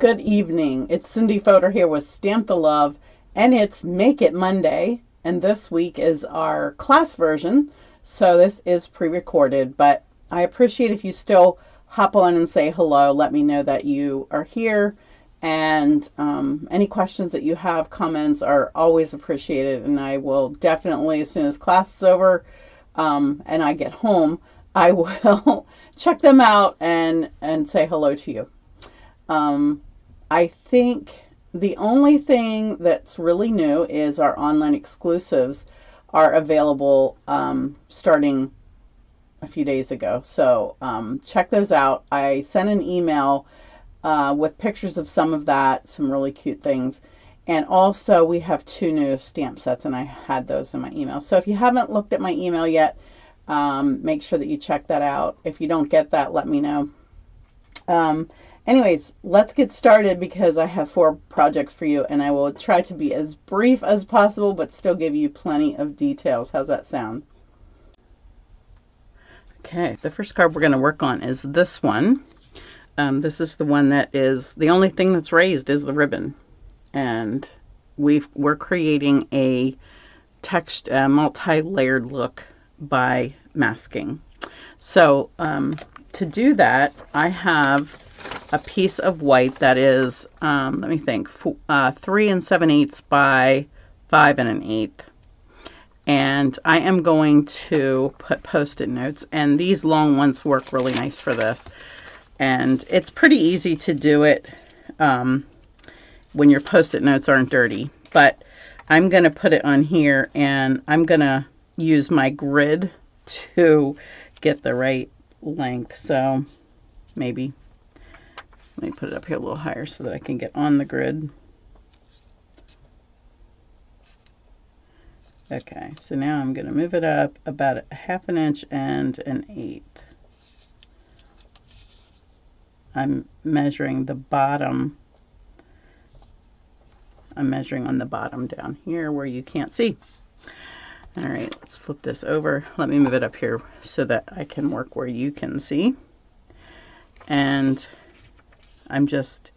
Good evening. It's Cindy Fodor here with Stamp the Love, and it's Make It Monday, and this week is our class version, so this is pre-recorded, but I appreciate if you still hop on and say hello. Let me know that you are here, and any questions that you have, comments are always appreciated, and I will definitely, as soon as class is over and I get home, I will check them out and say hello to you. I think the only thing that's really new is our online exclusives are available starting a few days ago. So check those out. I sent an email with pictures of some of that, some really cute things. And also we have 2 new stamp sets, and I had those in my email. So if you haven't looked at my email yet, make sure that you check that out. If you don't get that, let me know. Anyways, let's get started because I have 4 projects for you, and I will try to be as brief as possible but still give you plenty of details. How's that sound? Okay, the first card we're going to work on is this one. This is the one that is the only thing that's raised is the ribbon, and we're creating a text multi-layered look by masking. So to do that, I have a piece of white that is, let me think, 3 7/8 by 5 1/8. And I am going to put Post-it notes, and these long ones work really nice for this. And it's pretty easy to do it when your Post-it notes aren't dirty. But I'm going to put it on here, and I'm going to use my grid to get the right length. So maybe let me put it up here a little higher so that I can get on the grid. Okay, so now I'm going to move it up about a 1/2 inch and 1/8. I'm measuring the bottom. I'm measuring on the bottom down here where you can't see. All right, let's flip this over. Let me move it up here so that I can work where you can see. And I'm just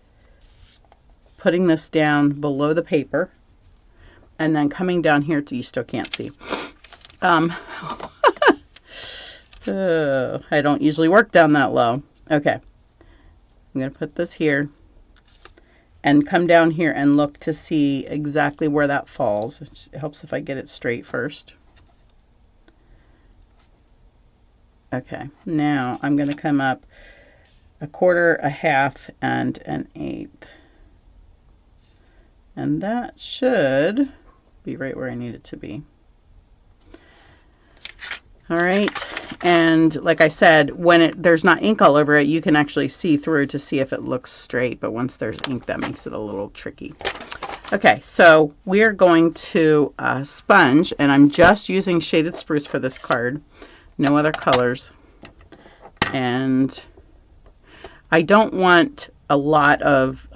putting this down below the paper and then coming down here till you still can't see. I don't usually work down that low. Okay, I'm going to put this here and come down here and look to see exactly where that falls. It helps if I get it straight first. Okay, now I'm going to come up 1/4, 1/2, and 1/8. And that should be right where I need it to be. All right, and like I said, when there's not ink all over it, you can actually see through to see if it looks straight, but once there's ink, that makes it a little tricky. Okay, so we're going to sponge, and I'm just using Shaded Spruce for this card, no other colors. And I don't want a lot of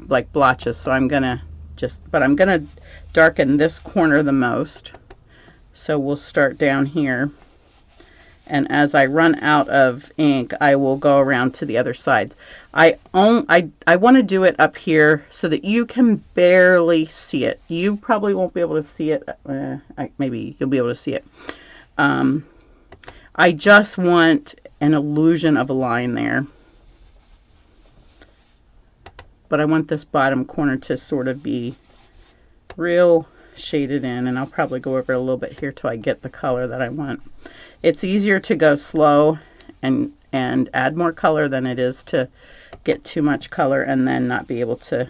like blotches, so I'm gonna I'm gonna darken this corner the most. So we'll start down here, and as I run out of ink, I will go around to the other sides. I want to do it up here so that you can barely see it. You probably won't be able to see it. Maybe you'll be able to see it. I just want an illusion of a line there. But I want this bottom corner to sort of be real shaded in, and I'll probably go over a little bit here till I get the color that I want. It's easier to go slow and add more color than it is to get too much color and then not be able to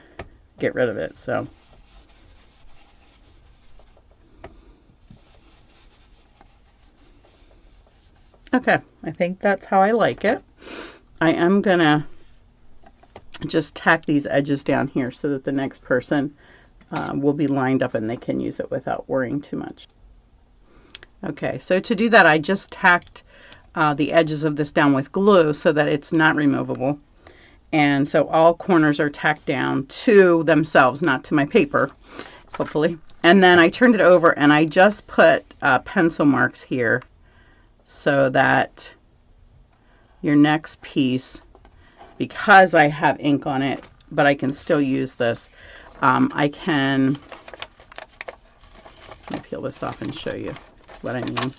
get rid of it. So okay, I think that's how I like it. I am gonna just tack these edges down here so that the next person will be lined up and they can use it without worrying too much. Okay, so to do that, I just tacked the edges of this down with glue so that it's not removable. And so all corners are tacked down to themselves, not to my paper, hopefully. And then I turned it over and I just put pencil marks here so that your next piece because I have ink on it, but I can still use this. I can, let me peel this off and show you what I mean.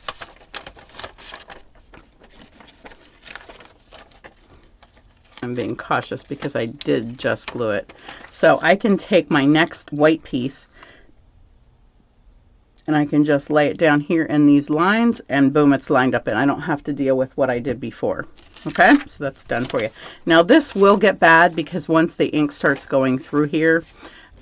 I'm being cautious because I did just glue it. So I can take my next white piece and I can just lay it down here in these lines, and boom, it's lined up, and I don't have to deal with what I did before. Okay, so that's done for you. Now this will get bad because once the ink starts going through here,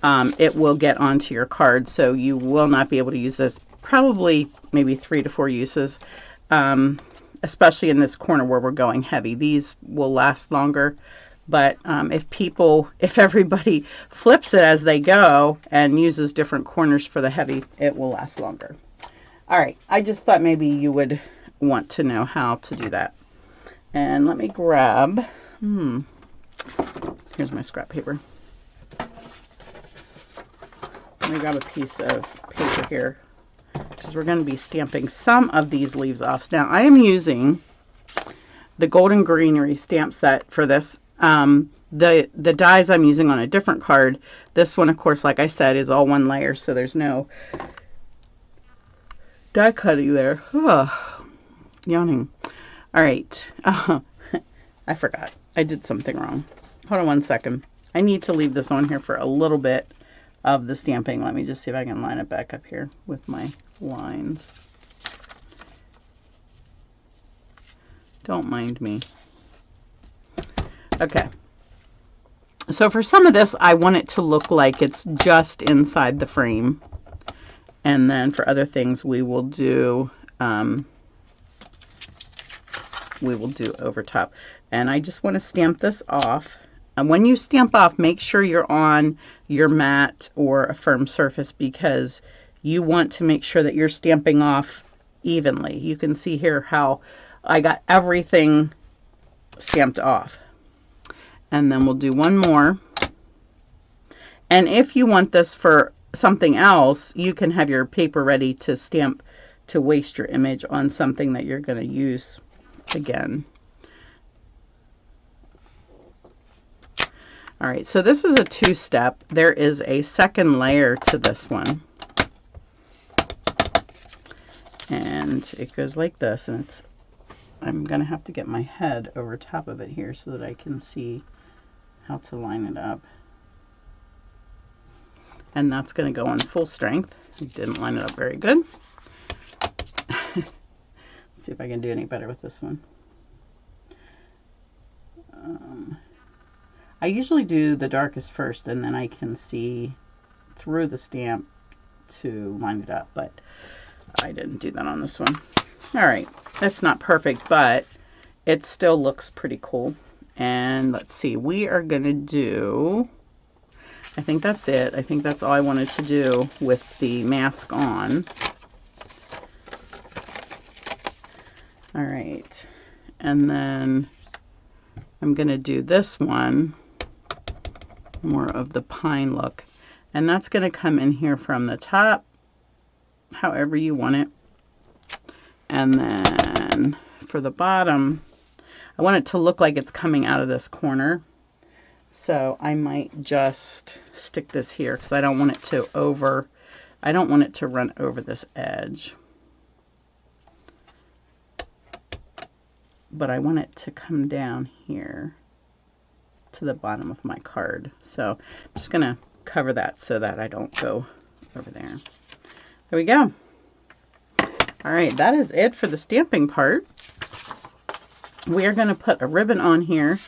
it will get onto your card, so you will not be able to use this. Probably maybe 3 to 4 uses, especially in this corner where we're going heavy. These will last longer, but if everybody flips it as they go and uses different corners for the heavy, it will last longer. All right, I just thought maybe you would want to know how to do that. And let me grab, here's my scrap paper. Let me grab a piece of paper here, because we're going to be stamping some of these leaves off. Now, I am using the Golden Greenery stamp set for this. The dies I'm using on a different card. This one, of course, like I said, is all one layer, so there's no die cutting there. Yawning. All right. I forgot. I did something wrong. Hold on one second. I need to leave this on here for a little bit of the stamping. Let me just see if I can line it back up here with my lines. Don't mind me. Okay. So for some of this, I want it to look like it's just inside the frame. And then for other things, we will do over top. And I just want to stamp this off. And when you stamp off, make sure you're on your mat or a firm surface, because you want to make sure that you're stamping off evenly. You can see here how I got everything stamped off. And then we'll do one more. And if you want this for something else, you can have your paper ready to stamp, to waste your image on something that you're going to use again. All right, so this is a 2-step. There is a second layer to this one. And it goes like this, and I'm going to have to get my head over top of it here so that I can see how to line it up. And that's going to go on full strength. I didn't line it up very good. Let's see if I can do any better with this one. I usually do the darkest first, and then I can see through the stamp to line it up, but I didn't do that on this one. All right, that's not perfect, but it still looks pretty cool. And let's see, we are going to do, I think that's it. I think that's all I wanted to do with the mask on. All right, and then I'm going to do this one, more of the pine look. And that's going to come in here from the top, however you want it. And then for the bottom, I want it to look like it's coming out of this corner. So I might just stick this here because I don't want it to run over this edge. But I want it to come down here to the bottom of my card. So I'm just going to cover that so that I don't go over there. There we go. All right, that is it for the stamping part. We are going to put a ribbon on here.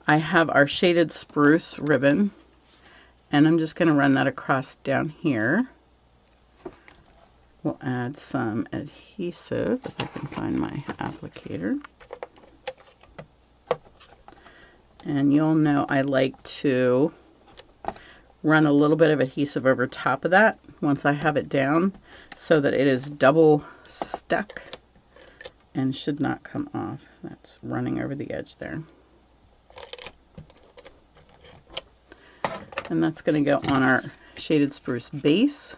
I have our shaded spruce ribbon, and I'm just going to run that across down here. We'll add some adhesive, if I can find my applicator. And you'll know I like to run a little bit of adhesive over top of that once I have it down so that it is double stuck and should not come off. That's running over the edge there. And that's going to go on our shaded spruce base.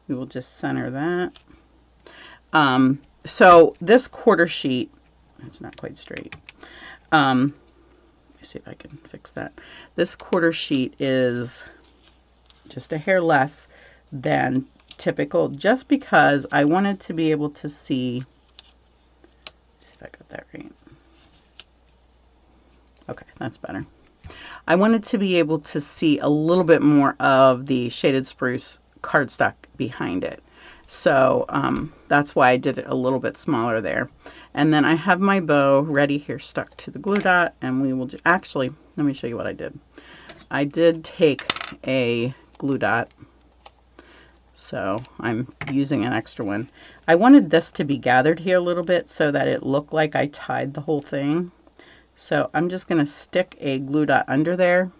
We will just center that. So this quarter sheet, it's not quite straight. see if I can fix that. This quarter sheet is just a hair less than typical, just because I wanted to be able to see. Let's see if I got that right. Okay, that's better. I wanted to be able to see a little bit more of the Shaded Spruce cardstock behind it. So that's why I did it a little bit smaller there. And then I have my bow ready here, stuck to the glue dot, and we will actually, let me show you what I did. I did take a glue dot, so I'm using an extra one. I wanted this to be gathered here a little bit so that it looked like I tied the whole thing. So I'm just going to stick a glue dot under there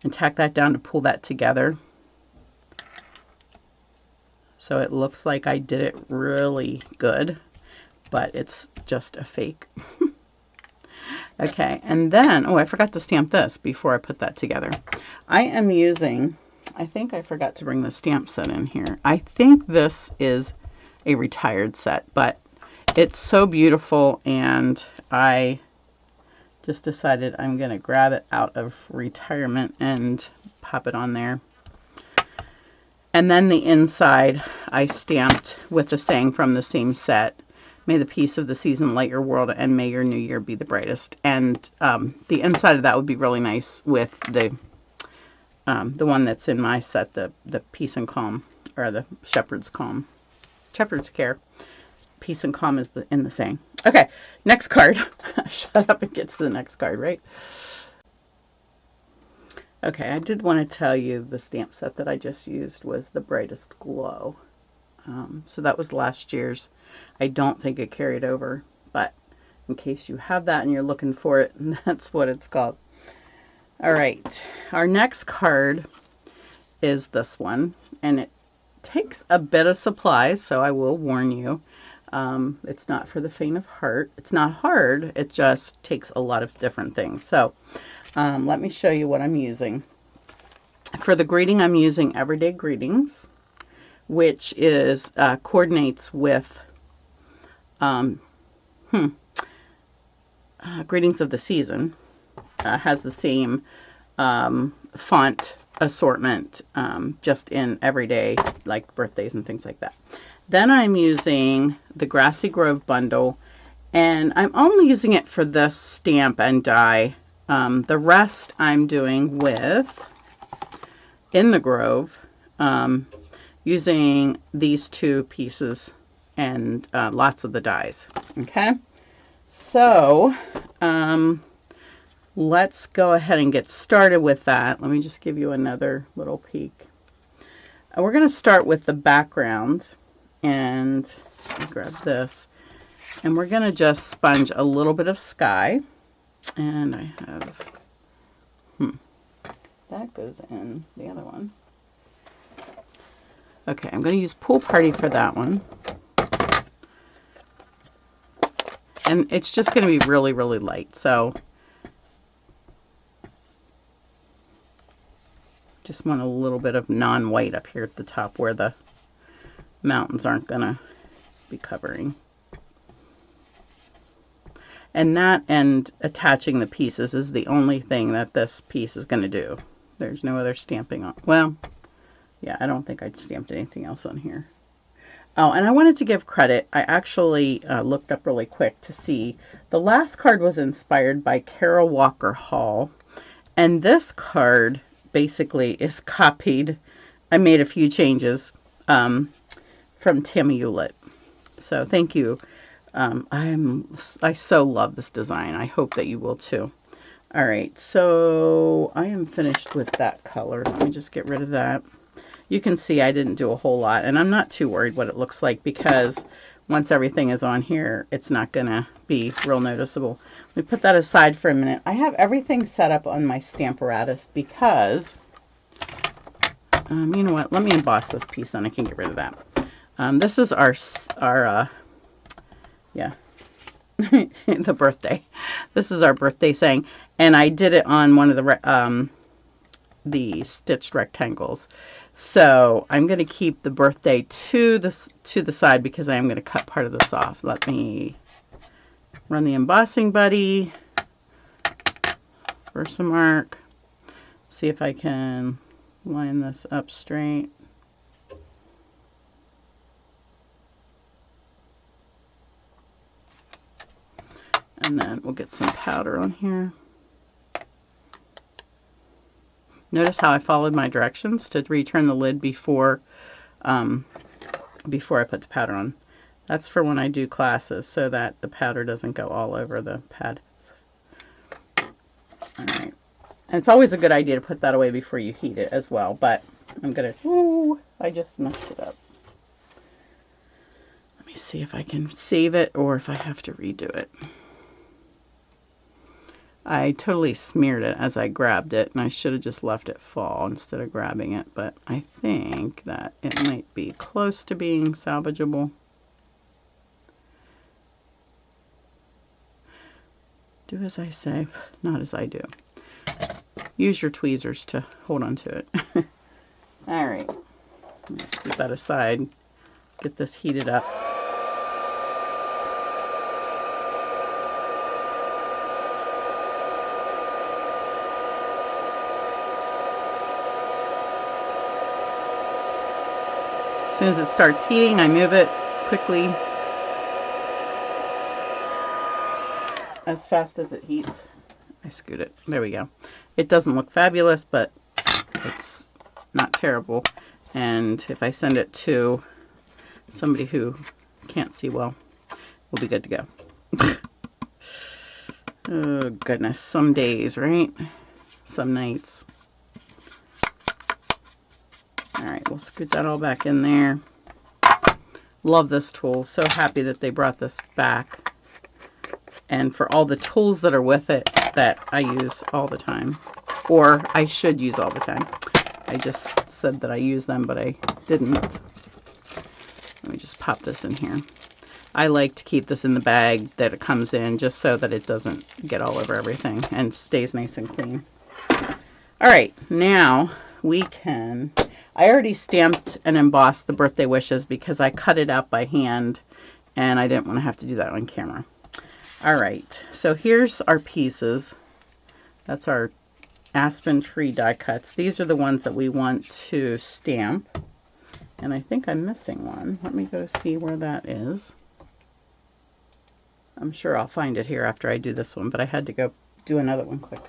and tack that down to pull that together. So it looks like I did it really good, but it's just a fake. Okay, and then, oh, I forgot to stamp this before I put that together. I am using, I think I forgot to bring the stamp set in here. I think this is a retired set, but it's so beautiful, and I just decided I'm going to grab it out of retirement and pop it on there. And then the inside I stamped with the saying from the same set, may the peace of the season light your world and may your new year be the brightest. And the inside of that would be really nice with the one that's in my set, the peace and calm, or the shepherd's calm, shepherd's care. Peace and calm is in the saying. Okay, next card. Shut up and get to the next card, right? Okay, I did want to tell you the stamp set that I just used was the Brightest Glow. So that was last year's. I don't think it carried over, but in case you have that and you're looking for it, that's what it's called. All right, our next card is this one, and it takes a bit of supplies, so I will warn you. It's not for the faint of heart. It's not hard. It just takes a lot of different things. So let me show you what I'm using. For the greeting, I'm using Everyday Greetings, which is coordinates with Greetings of the Season. Has the same font assortment, just in everyday, like birthdays and things like that. Then I'm using the Grassy Grove bundle, and I'm only using it for this stamp and die. The rest I'm doing with In the Grove, using these two pieces and lots of the dies. Okay, so let's go ahead and get started with that. Let me just give you another little peek. We're going to start with the background, and grab this, and we're going to just sponge a little bit of sky, and I have that goes in the other one. Okay, I'm going to use Pool Party for that one, and it's just going to be really, really light, so just want a little bit of non-white up here at the top where the mountains aren't going to be covering. And that and attaching the pieces is the only thing that this piece is going to do. There's no other stamping on. Well, yeah, I don't think I'd stamped anything else on here. Oh, and I wanted to give credit. I actually looked up really quick to see. The last card was inspired by Carol Walker Hall. And this card basically is copied. I made a few changes from Tammy Hewlett. So thank you. I so love this design. I hope that you will too. All right, so I am finished with that color. Let me just get rid of that. You can see I didn't do a whole lot, and I'm not too worried what it looks like because once everything is on here, it's not going to be real noticeable. Let me put that aside for a minute. I have everything set up on my Stamparatus because, you know what, let me emboss this piece and I can get rid of that. This is our yeah, the birthday. This is our birthday saying, and I did it on one of the stitched rectangles. So I'm going to keep the birthday to the side because I am going to cut part of this off. Let me run the embossing buddy. first a mark. See if I can line this up straight. And then we'll get some powder on here. Notice how I followed my directions to return the lid before I put the powder on. That's for when I do classes, so that the powder doesn't go all over the pad. Alright. And it's always a good idea to put that away before you heat it as well, but I'm going to... Ooh, I just messed it up. Let me see if I can save it or if I have to redo it. I totally smeared it as I grabbed it, and I should have just left it fall instead of grabbing it, but I think that it might be close to being salvageable. Do as I say, not as I do. Use your tweezers to hold on to it. Alright, let's put that aside. Get this heated up. As soon as it starts heating, I move it quickly as fast as it heats. I scoot it. There we go. It doesn't look fabulous, but it's not terrible. And if I send it to somebody who can't see well, we'll be good to go. Oh, goodness. Some days, right? Some nights. Alright, we'll scoot that all back in there. Love this tool. So happy that they brought this back. And for all the tools that are with it that I use all the time. Or I should use all the time. I just said that I use them, but I didn't. Let me just pop this in here. I like to keep this in the bag that it comes in just so that it doesn't get all over everything and stays nice and clean. Alright, now we can... I already stamped and embossed the birthday wishes because I cut it out by hand and I didn't want to have to do that on camera. Alright, so here's our pieces. That's our aspen tree die cuts. These are the ones that we want to stamp. And I think I'm missing one. Let me go see where that is. I'm sure I'll find it here after I do this one, but I had to go do another one quick.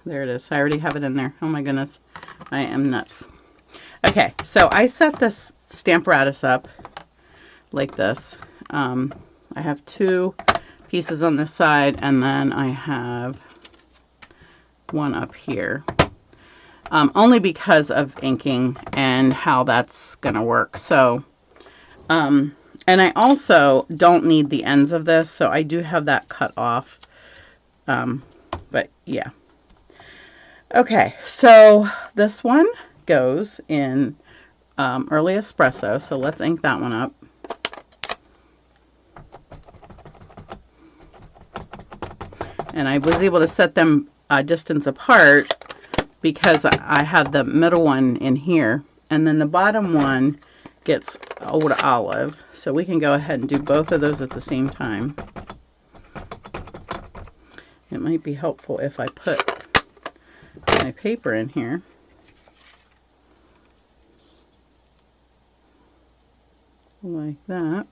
There it is. I already have it in there. Oh my goodness. I am nuts. Okay, so I set this Stamparatus up like this. I have two pieces on this side, and then I have one up here. Only because of inking and how that's going to work. So, and I also don't need the ends of this, so I do have that cut off. But yeah. Okay, so this one goes in Early Espresso, so let's ink that one up. And I was able to set them a distance apart because I had the middle one in here, and then the bottom one gets Old Olive, so we can go ahead and do both of those at the same time. It might be helpful if I put my paper in here. Like that.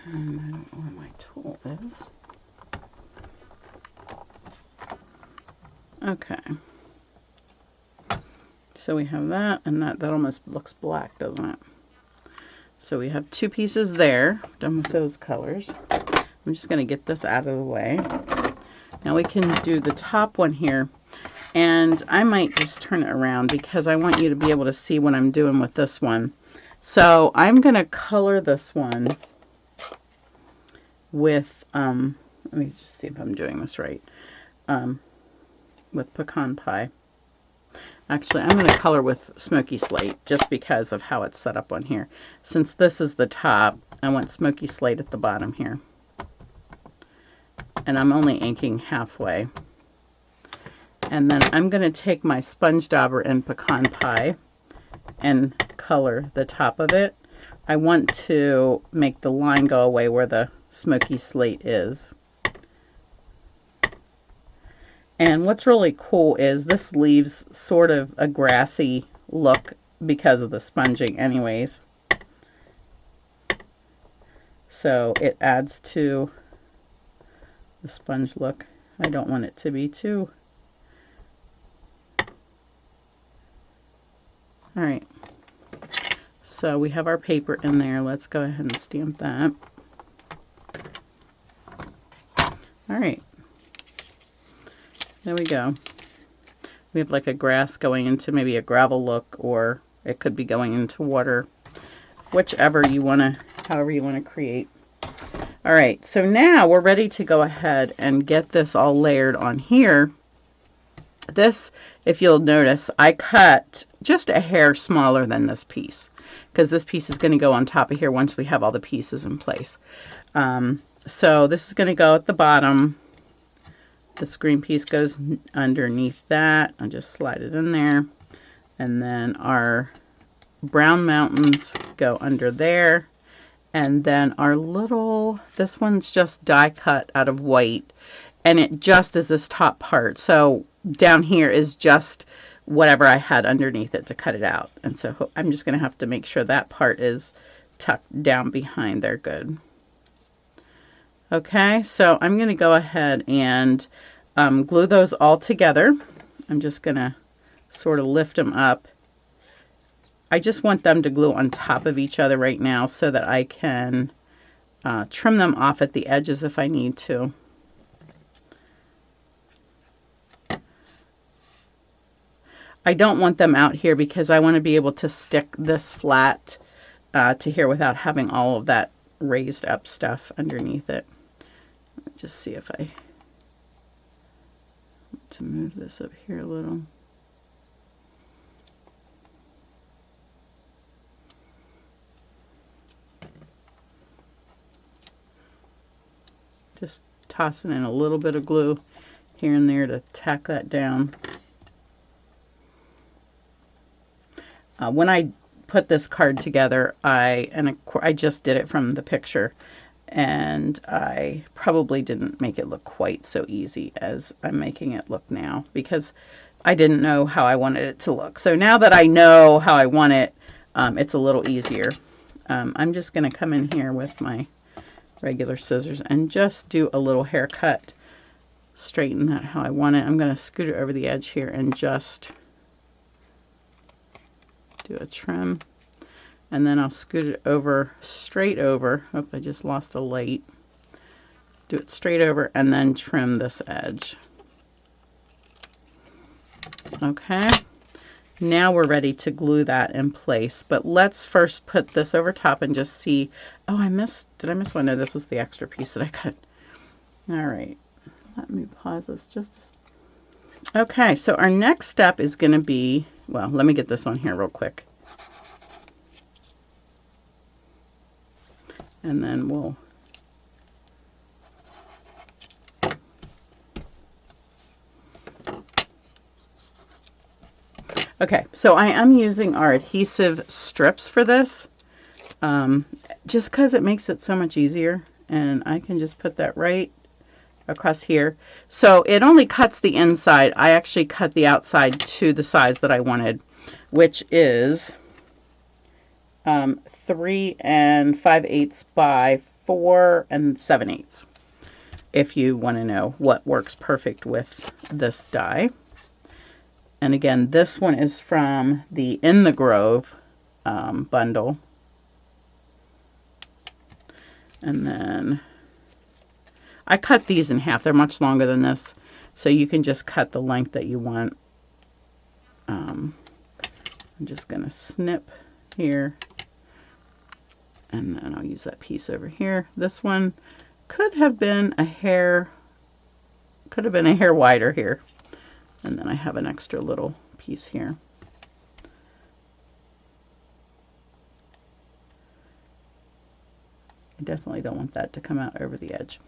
And I don't know where my tool is. Okay. So we have that, and that almost looks black, doesn't it? So we have two pieces there, done with those colors. I'm just going to get this out of the way. Now we can do the top one here, and I might just turn it around because I want you to be able to see what I'm doing with this one. So I'm going to color this one with, let me just see if I'm doing this right, with Pecan Pie. Actually, I'm going to color with Smoky Slate just because of how it's set up on here. Since this is the top, I want Smoky Slate at the bottom here. And I'm only inking halfway. And then I'm going to take my Sponge Dauber and Pecan Pie and color the top of it. I want to make the line go away where the smoky slate is. And what's really cool is this leaves sort of a grassy look because of the sponging anyways. So it adds to the sponge look. I don't want it to be too. All right. So we have our paper in there. Let's go ahead and stamp that. All right. There we go. We have like a grass going into maybe a gravel look, or it could be going into water, whichever you want to, however you want to create. All right, so now we're ready to go ahead and get this all layered on here. This, if you'll notice, I cut just a hair smaller than this piece, because this piece is going to go on top of here once we have all the pieces in place. So this is going to go at the bottom. This green piece goes underneath that. I'll just slide it in there. And then our brown mountains go under there. And then our little, this one's just die cut out of white. And it just is this top part. So down here is just whatever I had underneath it to cut it out. And so I'm just going to have to make sure that part is tucked down behind there good. Okay, so I'm going to go ahead and glue those all together. I'm just going to sort of lift them up. I just want them to glue on top of each other right now so that I can trim them off at the edges if I need to. I don't want them out here because I want to be able to stick this flat to here without having all of that raised up stuff underneath it. Let's just see if I want to move this up here a little. Just tossing in a little bit of glue here and there to tack that down. When I put this card together, I just did it from the picture, and I probably didn't make it look quite so easy as I'm making it look now, because I didn't know how I wanted it to look. So now that I know how I want it, it's a little easier. I'm just going to come in here with my regular scissors and just do a little haircut, straighten that how I want it. I'm going to scoot it over the edge here and just do a trim, and then I'll scoot it over, straight over. Oh, I just lost a light. Do it straight over and then trim this edge. Okay, now we're ready to glue that in place, but let's first put this over top and just see. Oh, did I miss one? No, this was the extra piece that I cut. All right, let me pause this just. Okay, so our next step is going to be, well, let me get this on here real quick. And then we'll okay, so I am using our adhesive strips for this, just because it makes it so much easier, and I can just put that right across here. So it only cuts the inside. I actually cut the outside to the size that I wanted, which is 3 5/8 by 4 7/8. If you want to know what works perfect with this die. And again, this one is from the In the Grove bundle. And then I cut these in half. They're much longer than this, so you can just cut the length that you want. I'm just going to snip here, and then I'll use that piece over here. This one could have been a hair wider here, and then I have an extra little piece here. I definitely don't want that to come out over the edge.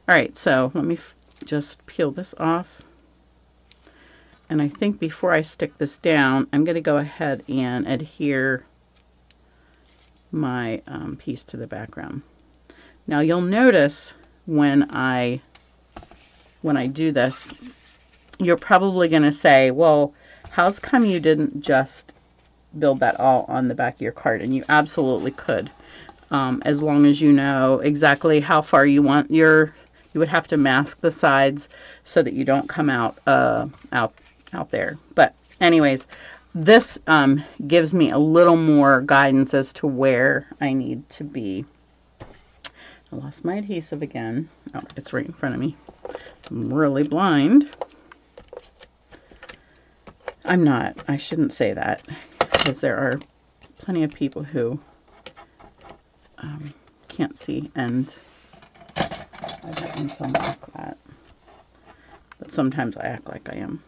All right, so let me just peel this off. And I think before I stick this down, I'm going to go ahead and adhere my piece to the background. Now you'll notice when I do this, you're probably going to say, well, how's come you didn't just build that all on the back of your card? And you absolutely could, as long as you know exactly how far you want you would have to mask the sides so that you don't come out there. But anyways, this gives me a little more guidance as to where I need to be. I lost my adhesive again. Oh, it's right in front of me. I'm really blind. I'm not. I shouldn't say that, because there are plenty of people who can't see, and I don't sound like that. But sometimes I act like I am.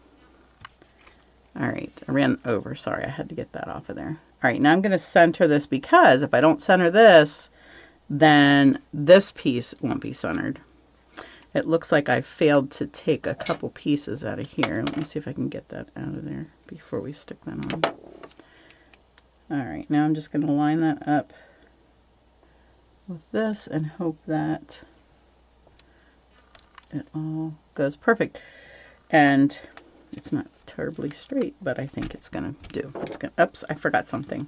All right, I ran over. Sorry, I had to get that off of there. All right, now I'm going to center this, because if I don't center this, then this piece won't be centered. It looks like I failed to take a couple pieces out of here. Let me see if I can get that out of there before we stick that on. All right, now I'm just going to line that up with this and hope that it all goes perfect. And it's not terribly straight, but I think it's going to do. Oops, I forgot something.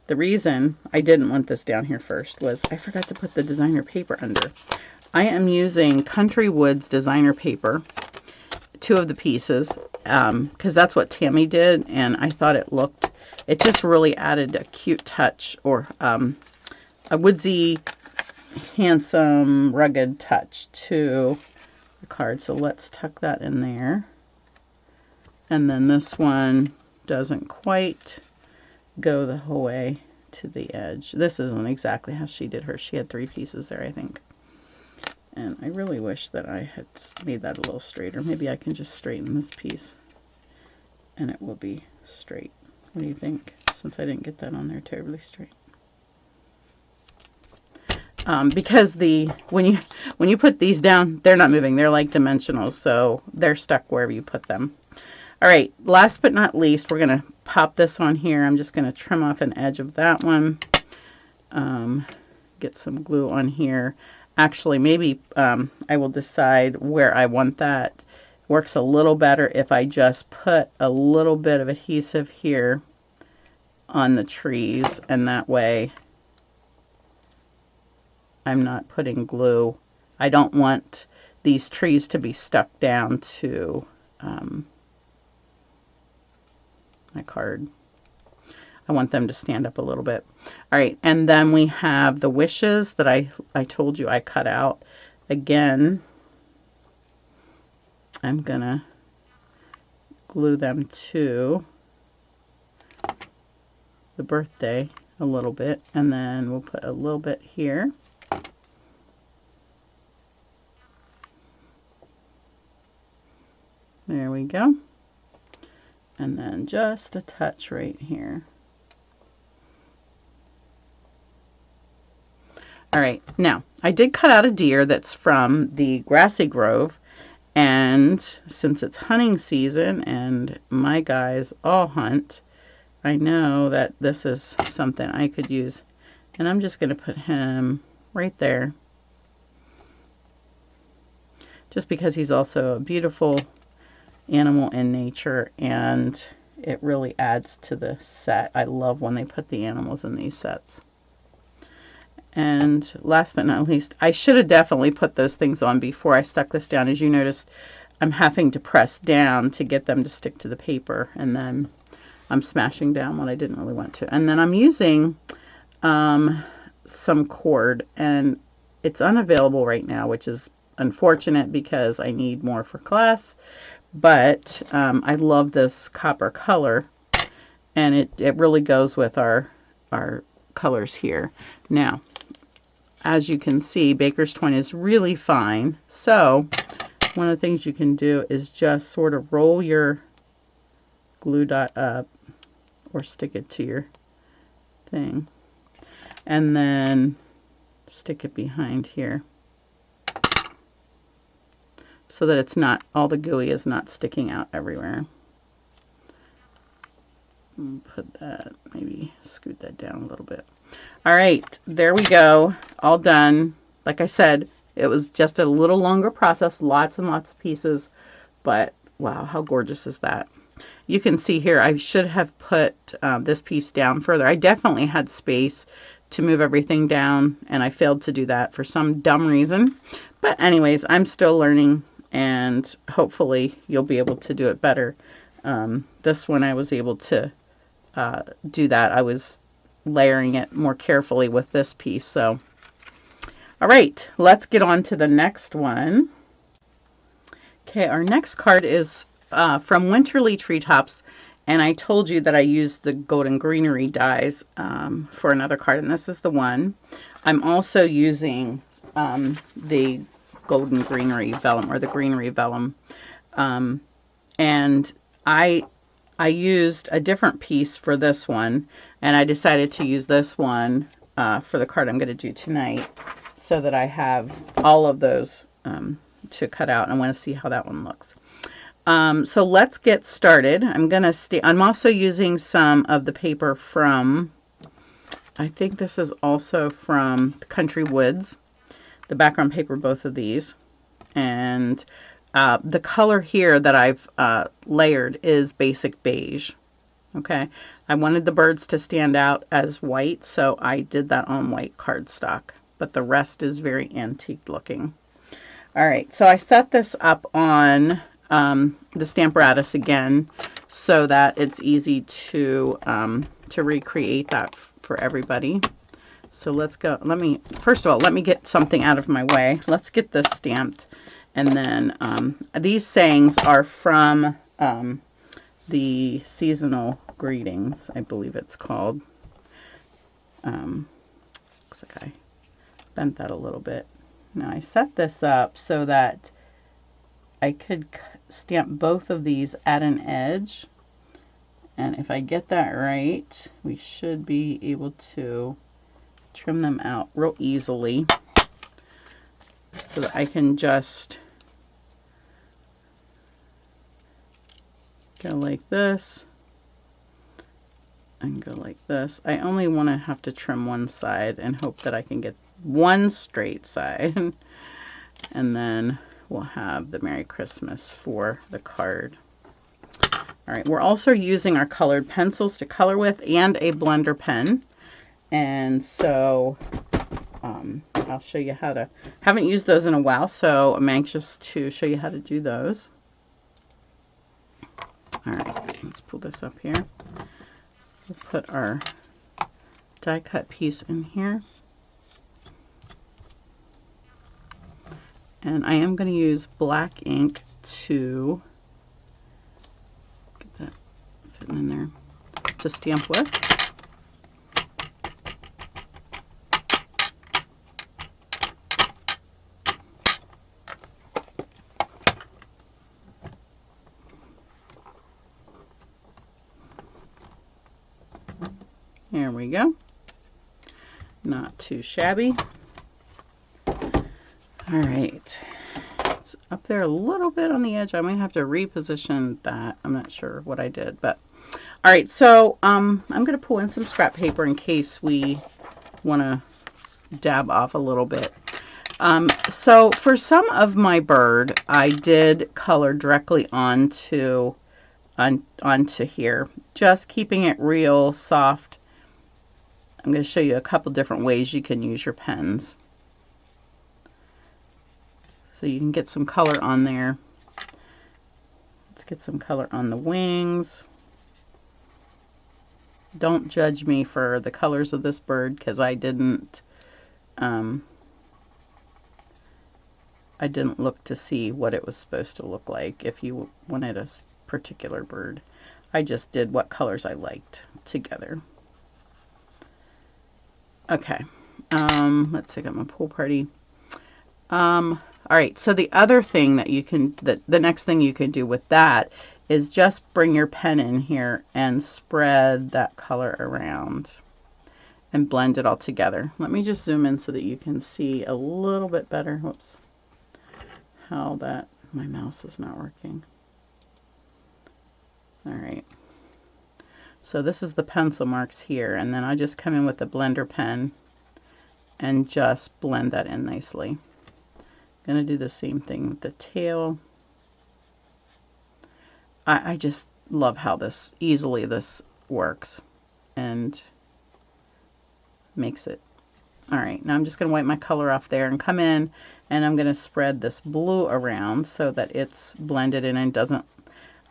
The reason I didn't want this down here first was I forgot to put the designer paper under. I am using Country Woods designer paper, 2 of the pieces, because that's what Tammy did, and I thought it just really added a cute touch, or a woodsy, handsome, rugged touch to the card. So let's tuck that in there. And then this one doesn't quite go the whole way to the edge. This isn't exactly how she did hers. She had 3 pieces there, I think. And I really wish that I had made that a little straighter. Maybe I can just straighten this piece and it will be straight. What do you think? Since I didn't get that on there terribly straight. Because when you put these down, they're not moving. They're like dimensionals, so they're stuck wherever you put them. All right, last but not least, we're going to pop this on here. I'm just going to trim off an edge of that one. Get some glue on here. Actually, maybe I will decide where I want that. Works a little better if I just put a little bit of adhesive here on the trees, and that way I'm not putting glue. I don't want these trees to be stuck down to my card. I want them to stand up a little bit. All right, and then we have the wishes that I told you I cut out. Again, I'm gonna glue them to the birthday a little bit, and then we'll put a little bit here. There we go. And then just a touch right here. All right, now I did cut out a deer that's from the Grassy Grove, and since it's hunting season and my guys all hunt, I know that this is something I could use, and I'm just going to put him right there, just because he's also a beautiful animal in nature, and it really adds to the set. I love when they put the animals in these sets. And last but not least, I should have definitely put those things on before I stuck this down. As you noticed, I'm having to press down to get them to stick to the paper, and then I'm smashing down when I didn't really want to. And then I'm using some cord, and it's unavailable right now, which is unfortunate because I need more for class. But I love this copper color, and it really goes with our colors here. Now, as you can see, Baker's twine is really fine. So one of the things you can do is just sort of roll your glue dot up, or stick it to your thing, and then stick it behind here, so that it's not, all the gooey is not sticking out everywhere. Put that, maybe scoot that down a little bit. All right, there we go, all done. like I said, it was just a little longer process, lots and lots of pieces, but wow, how gorgeous is that? You can see here, I should have put this piece down further. I definitely had space to move everything down, and I failed to do that for some dumb reason. But anyways, I'm still learning, and hopefully you'll be able to do it better. This one I was able to do that. I was layering it more carefully with this piece. So, all right, let's get on to the next one. Okay, our next card is from Winterly Treetops, and I told you that I used the Golden Greenery dies for another card, and this is the one. I'm also using the Golden Greenery Vellum, or the Greenery Vellum, and I used a different piece for this one, and I decided to use this one for the card I'm going to do tonight, so that I have all of those to cut out. I want to see how that one looks. So let's get started. I'm also using some of the paper from, I think this is also from Country Woods, the background paper, both of these. And the color here that I've layered is basic beige. Okay, I wanted the birds to stand out as white, so I did that on white cardstock, but the rest is very antique looking. All right, so I set this up on the Stamparatus again, so that it's easy to recreate that for everybody. So let's go. First of all, let me get something out of my way. Let's get this stamped, and then these sayings are from the Seasonal Greetings, I believe it's called. Looks like I bent that a little bit. Now I set this up so that I could stamp both of these at an edge, and if I get that right, we should be able to trim them out real easily, so that I can just go like this and go like this. I only want to have to trim one side and hope that I can get one straight side, and then we'll have the Merry Christmas for the card. All right, we're also using our colored pencils to color with, and a blender pen. And so I'll show you how to, haven't used those in a while, so I'm anxious to show you how to do those. All right, let's pull this up here. We'll put our die cut piece in here. And I am going to use black ink to get that fitting in there to stamp with. There we go. Not too shabby. All right, it's up there a little bit on the edge. I might have to reposition that. I'm not sure what I did, but all right. So I'm going to pull in some scrap paper in case we want to dab off a little bit. So for some of my bird, I did color directly onto here, just keeping it real soft. I'm going to show you a couple different ways you can use your pens. So you can get some color on there. Let's get some color on the wings. Don't judge me for the colors of this bird, because I didn't look to see what it was supposed to look like if you wanted a particular bird. I just did what colors I liked together. Okay, let's take out my pool party. All right, so the other thing that you can, the next thing you can do with that is just bring your pen in here and spread that color around and blend it all together. Let me just zoom in so that you can see a little bit better. Whoops, how that, my mouse is not working. All right, so this is the pencil marks here, and then I just come in with the blender pen and just blend that in nicely. I'm going to do the same thing with the tail. I just love how this works and makes it. All right, now I'm just going to wipe my color off there and come in, and I'm going to spread this blue around so that it's blended in and doesn't.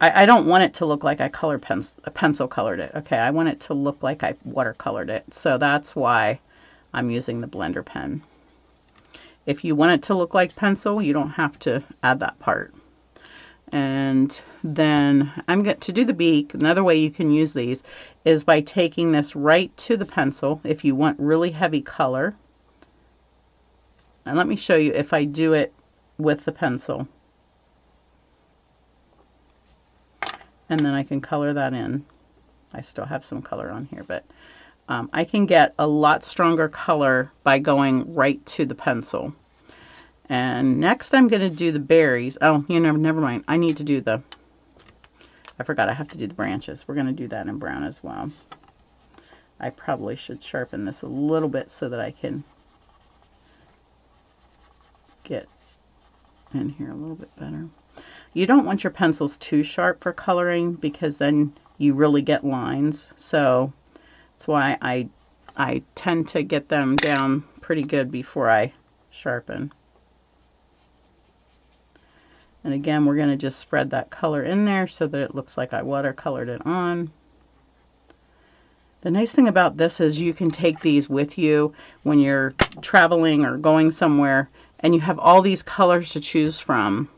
I don't want it to look like I pencil colored it. Okay, I want it to look like I watercolored it. So that's why I'm using the blender pen. If you want it to look like pencil, you don't have to add that part. And then I'm going to do the beak. Another way you can use these is by taking this right to the pencil if you want really heavy color. And let me show you if I do it with the pencil. And then I can color that in. I still have some color on here, but I can get a lot stronger color by going right to the pencil. And next I'm going to do the berries. Oh, never mind. I need to do I forgot I have to do the branches. We're going to do that in brown as well. I probably should sharpen this a little bit so that I can get in here a little bit better. You don't want your pencils too sharp for coloring because then you really get lines. So that's why I tend to get them down pretty good before I sharpen. And again, we're going to just spread that color in there so that it looks like I watercolored it on. The nice thing about this is you can take these with you when you're traveling or going somewhere, and you have all these colors to choose from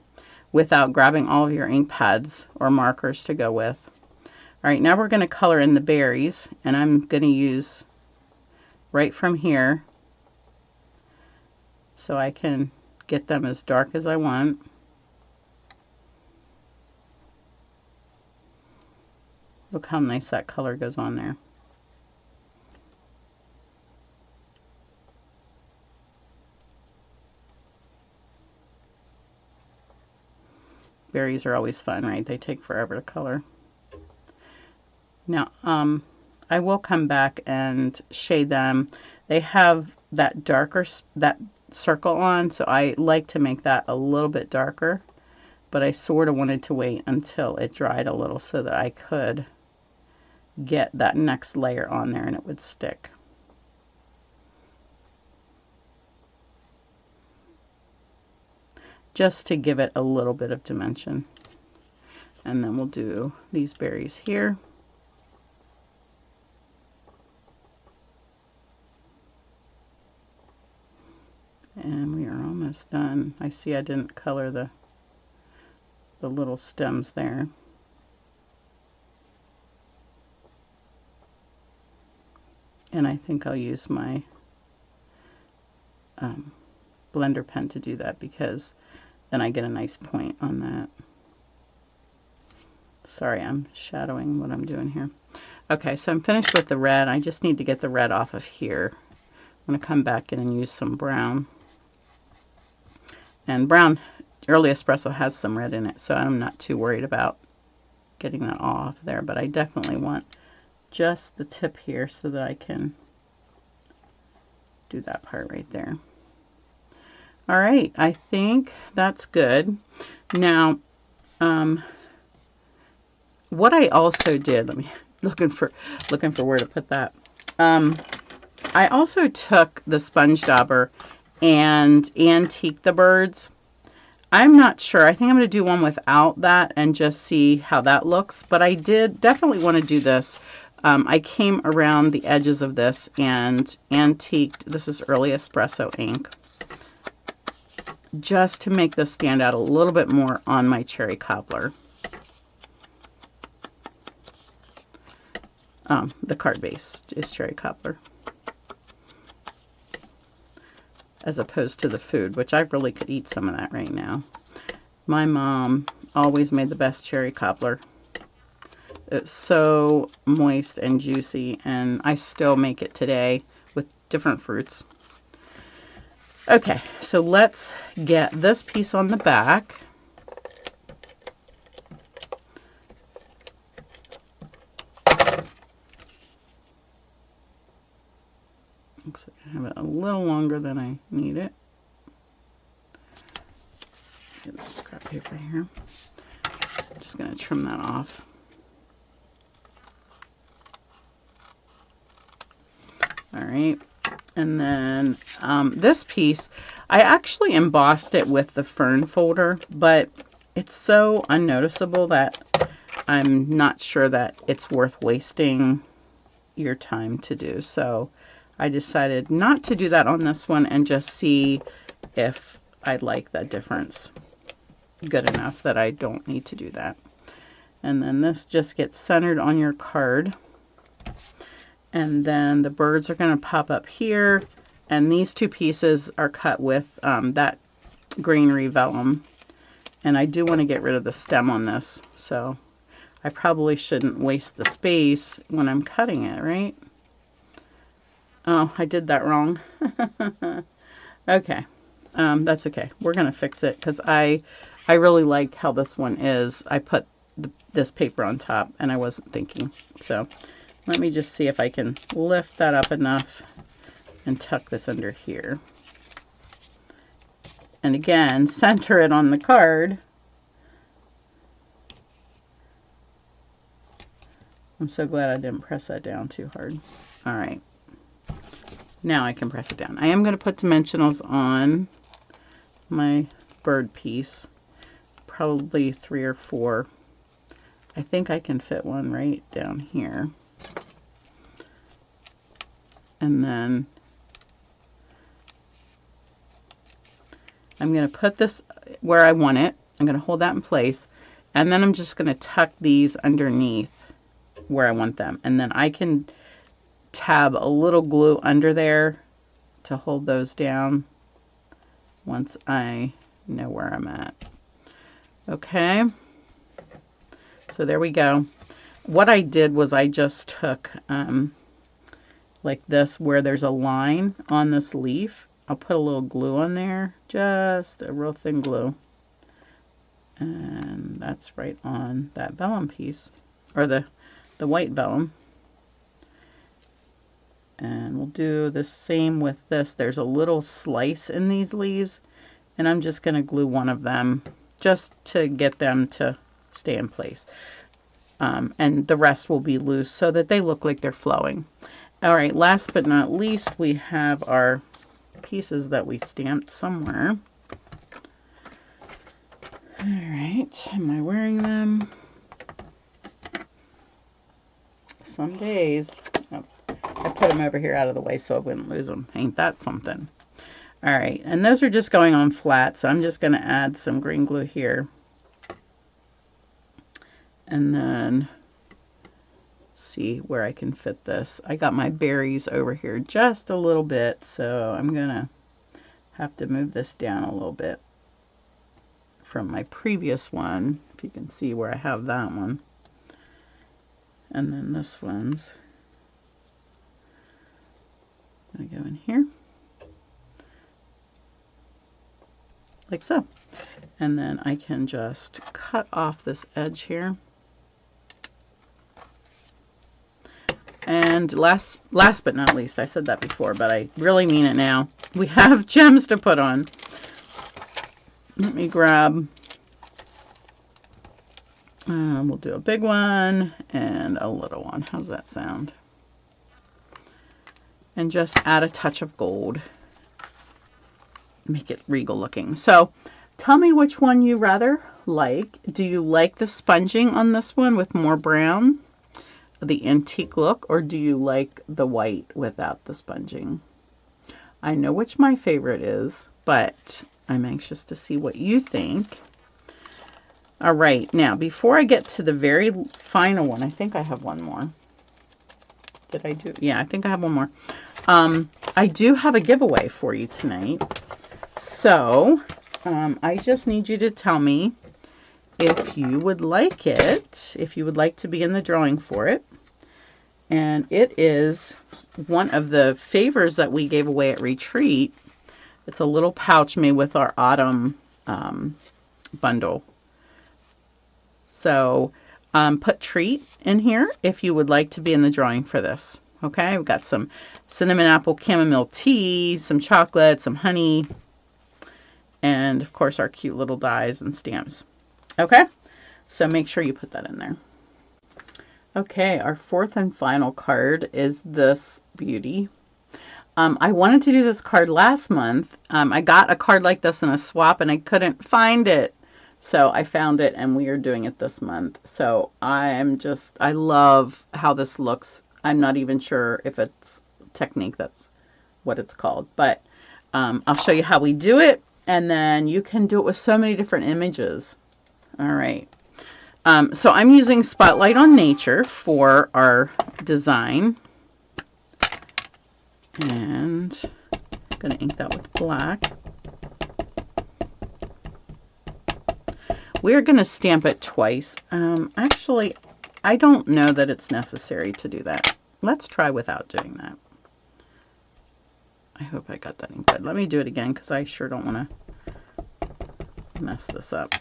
without grabbing all of your ink pads or markers to go with. All right, now we're going to color in the berries, and I'm going to use right from here so I can get them as dark as I want. Look how nice that color goes on there. Berries are always fun, right? They take forever to color. Now, I will come back and shade them. They have that darker, that circle on, so I like to make that a little bit darker, but I sort of wanted to wait until it dried a little so that I could get that next layer on there and it would stick. Just to give it a little bit of dimension. And then we'll do these berries here. And we are almost done. I see I didn't color the little stems there. And I think I'll use my blender pen to do that because then I get a nice point on that. Sorry, I'm shadowing what I'm doing here. Okay, so I'm finished with the red. I just need to get the red off of here. I'm going to come back in and use some brown. And brown, Early Espresso has some red in it, so I'm not too worried about getting that off there. But I definitely want just the tip here so that I can do that part right there. All right, I think that's good. Now, what I also did, let me looking for where to put that. I also took the sponge dauber and antiqued the birds. I'm not sure. I think I'm going to do one without that and just see how that looks. But I did definitely want to do this. I came around the edges of this and antiqued. This is Early Espresso ink, just to make this stand out a little bit more on my cherry cobbler. The card base is cherry cobbler, as opposed to the food, which I really could eat some of that right now. My mom always made the best cherry cobbler. It's so moist and juicy, and I still make it today with different fruits. Okay, so let's get this piece on the back. Looks like I have it a little longer than I need it. Get the scrap paper here. I'm just going to trim that off. All right. And then this piece, I actually embossed it with the fern folder, but it's so unnoticeable that I'm not sure that it's worth wasting your time to do. So I decided not to do that on this one and just see if I like that difference good enough that I don't need to do that. And then this just gets centered on your card. And then the birds are going to pop up here. And these two pieces are cut with that greenery vellum. And I do want to get rid of the stem on this. So I probably shouldn't waste the space when I'm cutting it, right? Oh, I did that wrong. Okay. That's okay. We're going to fix it because I really like how this one is. I put this paper on top and I wasn't thinking. So let me just see if I can lift that up enough and tuck this under here. And again, center it on the card. I'm so glad I didn't press that down too hard. All right. Now I can press it down. I am going to put dimensionals on my bird piece. Probably 3 or 4. I think I can fit one right down here. And then I'm going to put this where I want it. I'm going to hold that in place. And then I'm just going to tuck these underneath where I want them. And then I can tab a little glue under there to hold those down once I know where I'm at. Okay. So there we go. What I did was I just took like this where there's a line on this leaf. I'll put a little glue on there, just a real thin glue. And that's right on that vellum piece, or the white vellum. And we'll do the same with this. There's a little slice in these leaves, and I'm just going to glue one of them just to get them to stay in place. And the rest will be loose so that they look like they're flowing. All right, last but not least, we have our pieces that we stamped somewhere. All right, am I wearing them? Some days. Oh, I put them over here out of the way so I wouldn't lose them. Ain't that something? All right, and those are just going on flat, so I'm just going to add some green glue here. And then see where I can fit this. I got my berries over here just a little bit, so I'm going to have to move this down a little bit from my previous one, if you can see where I have that one. And then this one's going to go in here, like so. And then I can just cut off this edge here. And last but not least, I said that before, but I really mean it now, we have gems to put on. Let me grab, we'll do a big one and a little one. How's that sound? And just add a touch of gold. Make it regal looking. So tell me which one you rather like. Do you like the sponging on this one with more brown, the antique look, or do you like the white without the sponging? I know which my favorite is, but I'm anxious to see what you think. All right, now before I get to the very final one, I think I have one more. Did I do? Yeah, I think I have one more. I do have a giveaway for you tonight. So I just need you to tell me if you would like it, if you would like to be in the drawing for it. And it is one of the favors that we gave away at Retreat. It's a little pouch made with our autumn bundle. So put treat in here if you would like to be in the drawing for this. Okay, we've got some cinnamon apple chamomile tea, some chocolate, some honey, and of course our cute little dies and stamps. Okay, so make sure you put that in there. Okay, our fourth and final card is this beauty. I wanted to do this card last month. I got a card like this in a swap and I couldn't find it. So I found it and we are doing it this month. So I love how this looks. I'm not even sure if it's technique, that's what it's called. But I'll show you how we do it. And then you can do it with so many different images. All right. So I'm using Spotlight on Nature for our design. And I'm going to ink that with black. We're going to stamp it twice. Actually, I don't know that it's necessary to do that. Let's try without doing that. I hope I got that ink good. Let me do it again because I sure don't want to mess this up.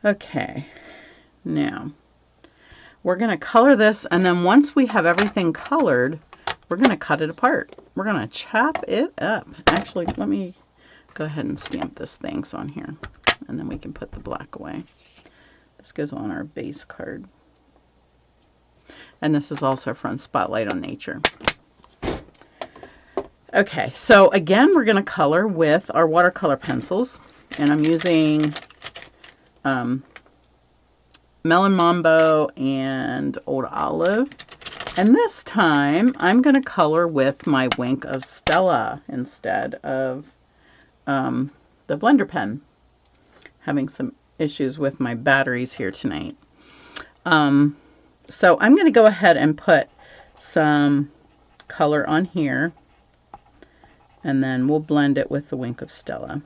Okay, now we're going to color this, and then once we have everything colored, we're going to cut it apart. We're going to chop it up. Actually, let me go ahead and stamp this thanks on here, and then we can put the black away. This goes on our base card. And this is also from Spotlight on Nature. Okay, so again, we're going to color with our watercolor pencils, and I'm using Melon Mambo and Old Olive. And this time, I'm going to color with my Wink of Stella instead of the blender pen. Having some issues with my batteries here tonight. So I'm going to go ahead and put some color on here, and then we'll blend it with the Wink of Stella.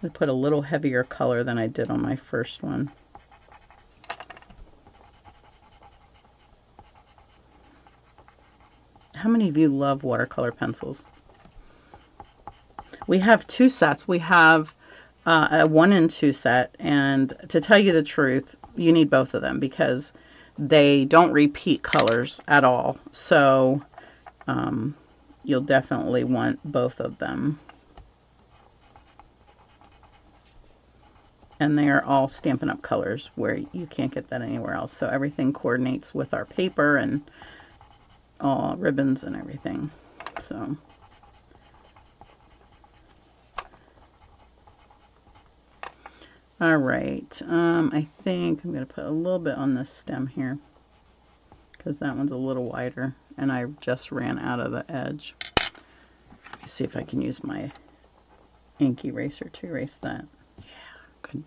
I put a little heavier color than I did on my first one. How many of you love watercolor pencils? We have two sets. We have a 1 and 2 set, and to tell you the truth, you need both of them because they don't repeat colors at all. So you'll definitely want both of them. And they are all Stampin' Up! Colors where you can't get that anywhere else. So everything coordinates with our paper and all ribbons and everything. So all right, I think I'm going to put a little bit on this stem here because that one's a little wider and I just ran out of the edge. Let's see if I can use my ink eraser to erase that. Yeah, good.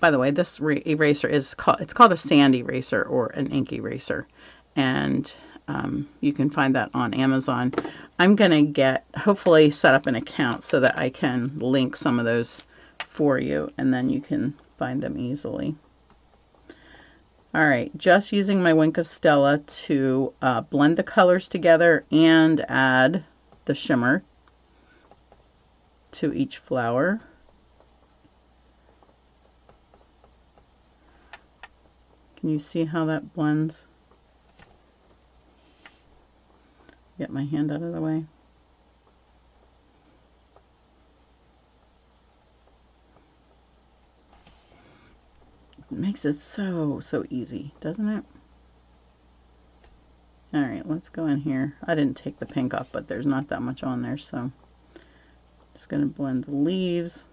By the way, this eraser it's called a sand eraser or an ink eraser, and you can find that on Amazon. I'm going to hopefully set up an account so that I can link some of those for you, and then you can find them easily. All right, just using my Wink of Stella to blend the colors together and add the shimmer to each flower. Can you see how that blends? Get my hand out of the way. It makes it so easy, doesn't it? All right, let's go in here. I didn't take the pink off, but there's not that much on there, so I'm just going to blend the leaves.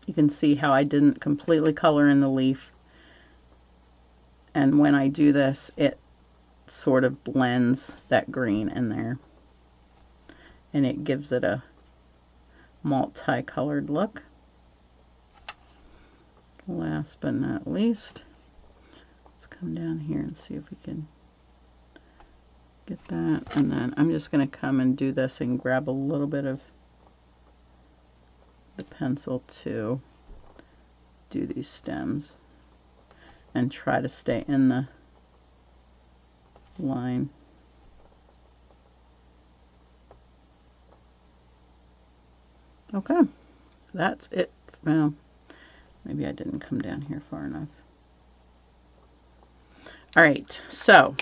You can see how I didn't completely color in the leaf, and when I do this, it sort of blends that green in there, and it gives it a multi-colored look. Last but not least, let's come down here and see if we can get that. And then I'm just going to come and do this and grab a little bit of the pencil to do these stems and try to stay in the line. Okay, that's it. Well, maybe I didn't come down here far enough. All right, so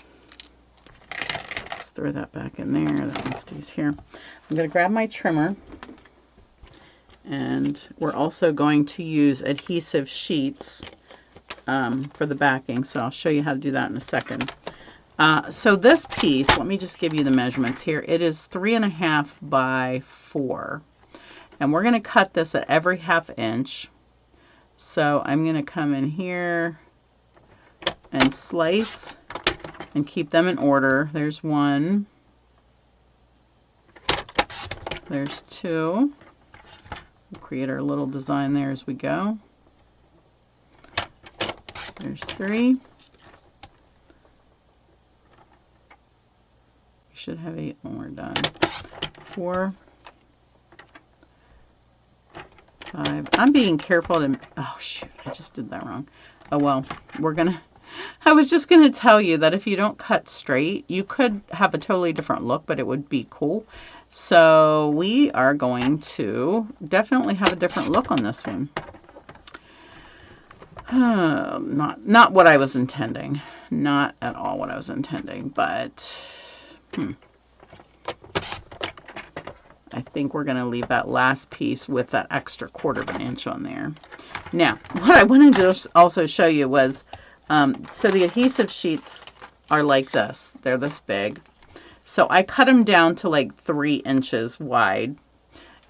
let's throw that back in there. That one stays here. I'm going to grab my trimmer, and we're also going to use adhesive sheets for the backing, so I'll show you how to do that in a second. So this piece, let me just give you the measurements here. It is 3.5 by 4, and we're going to cut this at every 1/2 inch. So I'm going to come in here and slice and keep them in order. There's 1, there's 2. We'll create our little design there as we go. There's 3. Should have 8 when we're done. 4, 5. I'm being careful to, oh shoot, I just did that wrong. Oh well, I was just gonna tell you that if you don't cut straight, you could have a totally different look, but it would be cool. So we are going to definitely have a different look on this one. Not what I was intending. Not at all what I was intending, but I think we're going to leave that last piece with that extra 1/4 inch on there. Now, what I wanted to also show you was, so the adhesive sheets are like this. They're this big. So I cut them down to like 3 inches wide.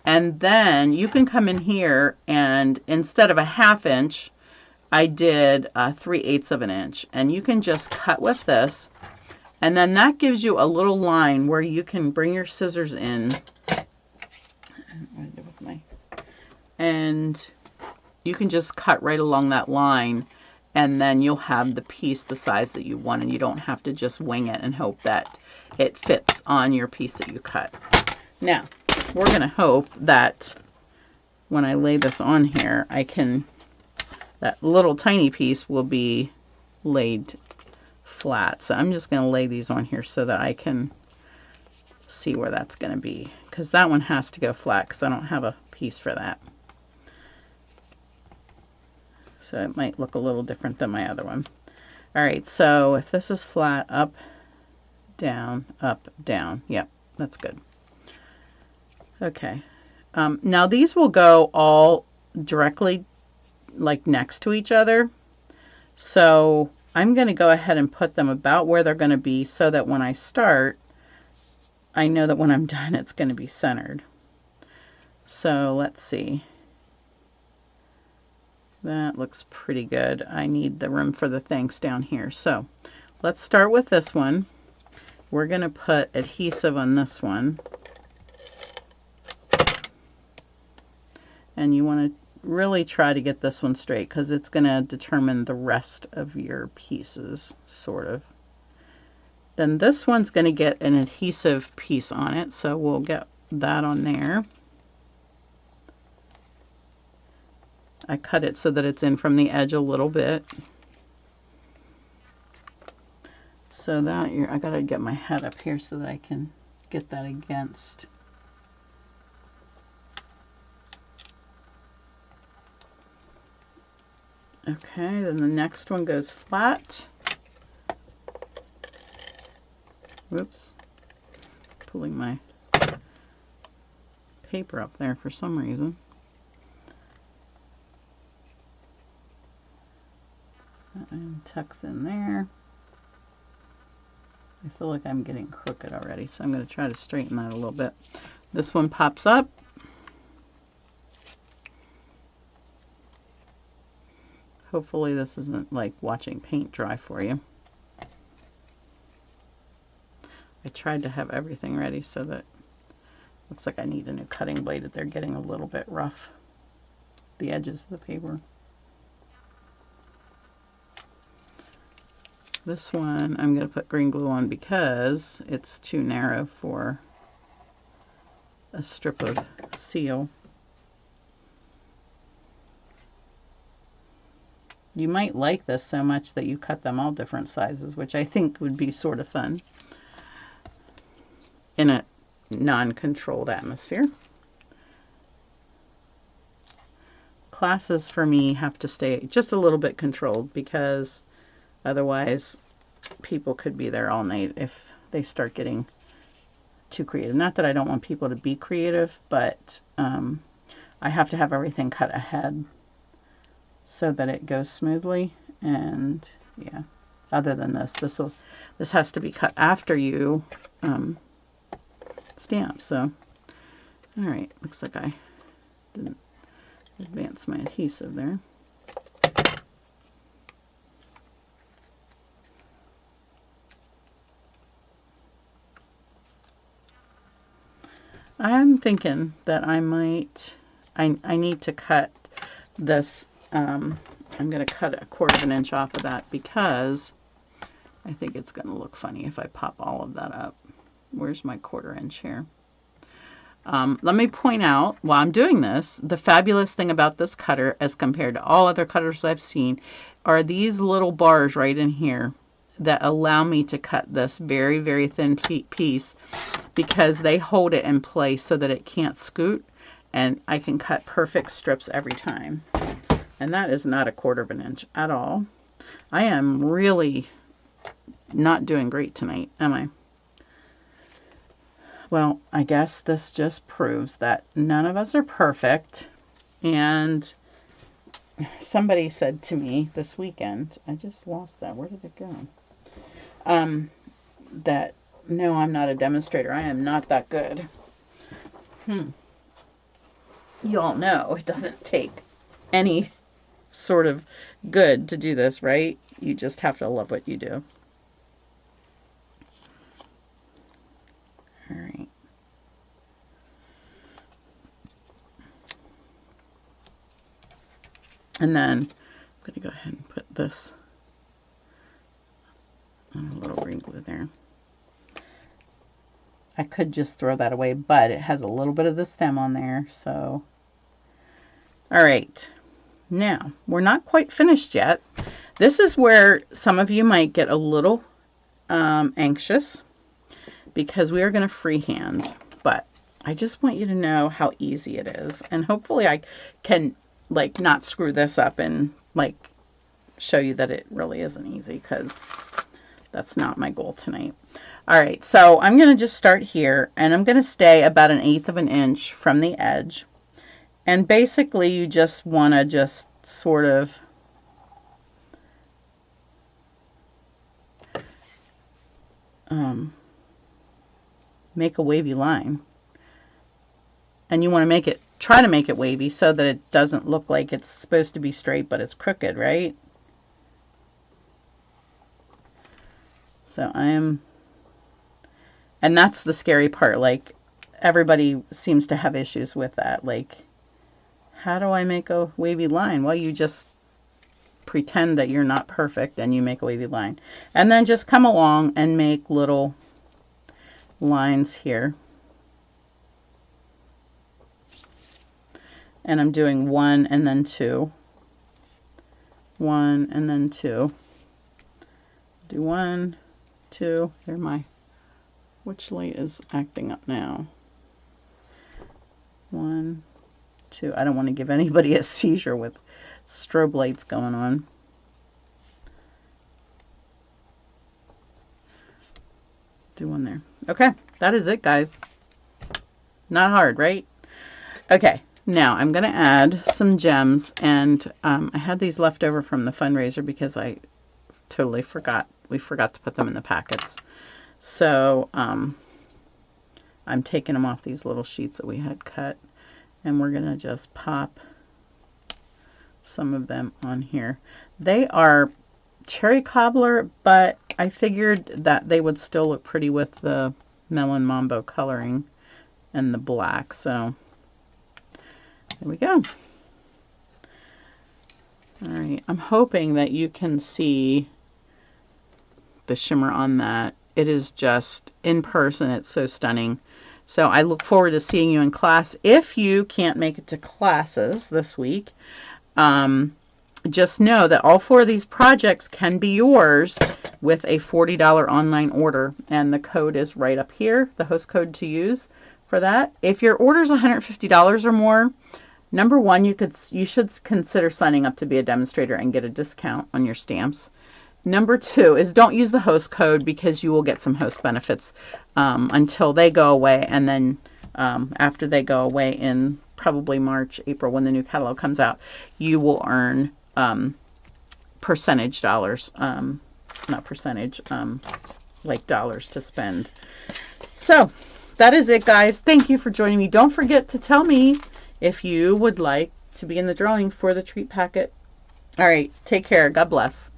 And then you can come in here and instead of a 1/2 inch, I did 3/8 of an inch. And you can just cut with this. And then that gives you a little line where you can bring your scissors in. And you can just cut right along that line. And then you'll have the piece the size that you want. And you don't have to just wing it and hope that it fits on your piece that you cut. Now, we're going to hope that when I lay this on here, that little tiny piece will be laid flat. So I'm just going to lay these on here so that I can see where that's going to be, because that one has to go flat because I don't have a piece for that. So it might look a little different than my other one. All right, so if this is flat, up, down, yep, that's good. Okay, now these will go all directly like next to each other. So I'm going to go ahead and put them about where they're going to be so that when I start, I know that when I'm done, it's going to be centered. So let's see. That looks pretty good. I need the room for the things down here. So let's start with this one. We're going to put adhesive on this one. And you want to really try to get this one straight because it's going to determine the rest of your pieces, sort of. Then this one's going to get an adhesive piece on it, so we'll get that on there. I cut it so that it's in from the edge a little bit. So that I got to get my head up here so that I can get that against. Okay, then the next one goes flat. Whoops. Pulling my paper up there for some reason. And tucks in there. I feel like I'm getting crooked already, so I'm going to try to straighten that a little bit. This one pops up. Hopefully this isn't like watching paint dry for you. I tried to have everything ready so that looks like I need a new cutting blade. They're getting a little bit rough, the edges of the paper. This one I'm going to put green glue on because it's too narrow for a strip of seal. You might like this so much that you cut them all different sizes, which I think would be sort of fun in a non-controlled atmosphere. classes for me have to stay just a little bit controlled, because otherwise people could be there all night if they start getting too creative. Not that I don't want people to be creative, but I have to have everything cut ahead so that it goes smoothly. And yeah, other than this has to be cut after you stamp. So all right, looks like I didn't advance my adhesive there. I'm thinking that I need to cut this, I'm going to cut 1/4 inch off of that, because I think it's going to look funny if I pop all of that up. Where's my 1/4 inch here? Let me point out, while I'm doing this, the fabulous thing about this cutter as compared to all other cutters I've seen are these little bars right in here that allow me to cut this very, very thin piece, because they hold it in place so that it can't scoot, and I can cut perfect strips every time. And that is not 1/4 inch at all. I am really not doing great tonight, am I? Well, I guess this just proves that none of us are perfect. And somebody said to me this weekend, I just lost that. Where did it go? That no, I'm not a demonstrator. I am not that good. You all know it doesn't take any sort of good to do this, right? You just have to love what you do. All right. And then I'm going to go ahead and put this on a little green glue there. I could just throw that away, but it has a little bit of the stem on there, so. All right. Now, we're not quite finished yet. This is where some of you might get a little anxious, because we are going to freehand, but I just want you to know how easy it is. And hopefully I can like not screw this up and like show you that it really isn't easy, because that's not my goal tonight. All right, so I'm going to just start here, and I'm going to stay about 1/8 inch from the edge. And basically you just want to just sort of make a wavy line. And you want to try to make it wavy so that it doesn't look like it's supposed to be straight, but it's crooked, right? So and that's the scary part. Like, everybody seems to have issues with that. Like, how do I make a wavy line? Well, you just pretend that you're not perfect and you make a wavy line. And then just come along and make little lines here. And I'm doing 1 and then 2. 1 and then 2. Do 1, 2. Here which light is acting up now? 1, 2. I don't want to give anybody a seizure with strobe lights going on. Do 1 there. Okay, that is it, guys. Not hard, right? Okay, now I'm going to add some gems, and I had these left over from the fundraiser because I totally forgot. We forgot to put them in the packets. So I'm taking them off these little sheets that we had cut, and we're going to just pop some of them on here. They are cherry cobbler, but I figured that they would still look pretty with the Melon Mambo coloring and the black. So there we go. All right, I'm hoping that you can see the shimmer on that. It is just, in person, it's so stunning. So I look forward to seeing you in class. If you can't make it to classes this week, just know that all 4 of these projects can be yours with a $40 online order. And the code is right up here, the host code to use for that. If your order is $150 or more, Number one, you should consider signing up to be a demonstrator and get a discount on your stamps. Number two is don't use the host code because you will get some host benefits until they go away, and then after they go away in probably March, April, when the new catalog comes out, you will earn percentage dollars, not percentage, like dollars to spend. So that is it, guys. Thank you for joining me. Don't forget to tell me if you would like to be in the drawing for the treat packet. All right, take care. God bless.